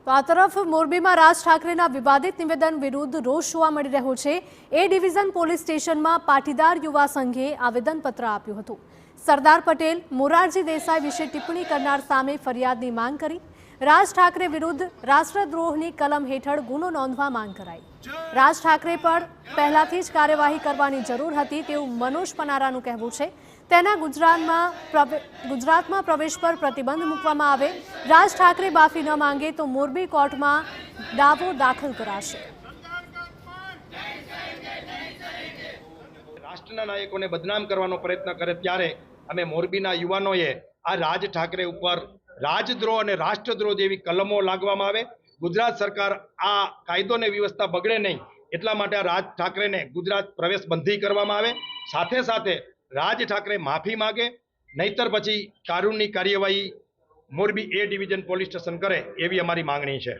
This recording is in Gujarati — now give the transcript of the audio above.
તો આ તરફ મોરબીમાં રાજ ઠાકરેના વિવાદિત નિવેદન વિરુદ્ધ રોષ જોવા મળી રહ્યો છે। એ ડિવિઝન પોલીસ સ્ટેશનમાં પાટીદાર યુવા સંઘે આવેદનપત્ર આપ્યું હતું। સરદાર પટેલ, મોરારજી દેસાઈ વિશે ટિપ્પણી કરનાર સામે ફરિયાદની માંગ કરી। રાજ ઠાકરે વિરુદ્ધ રાષ્ટ્રદ્રોહની કલમ હેઠળ ગુનો નોંધવા માંગ કરાઈ। રાજ ઠાકરે પર પહેલાથી જ કાર્યવાહી કરવાની જરૂર હતી તેવું મનોજ પનારાનું કહેવું છે। તેના ગુજરાતમાં પ્રવેશ પર પ્રતિબંધ મૂકવામાં આવે। રાજ ઠાકરે માફી ન માંગે તો મોરબી કોર્ટમાં દાવો દાખલ કરાશે। રાષ્ટ્રના નાયકોને બદનામ કરવાનો પ્રયત્ન કરે ત્યારે અમે મોરબીના યુવાનોએ આ રાજ ઠાકરે ઉપર રાજદ્રોહ અને રાષ્ટ્રદ્રોહ જેવી કલમો લાગવામાં આવે। ગુજરાત સરકાર આ કાયદો અને વ્યવસ્થા બગડે નહીં એટલા માટે આ રાજ ઠાકરેને ગુજરાત પ્રવેશ બંધી કરવામાં આવે। સાથે સાથે રાજ ઠાકરે માફી માગે, નહીતર પછી કાનૂની કાર્યવાહી મોરબી એ ડિવિઝન પોલીસ સ્ટેશન કરે એવી અમારી માંગણી છે।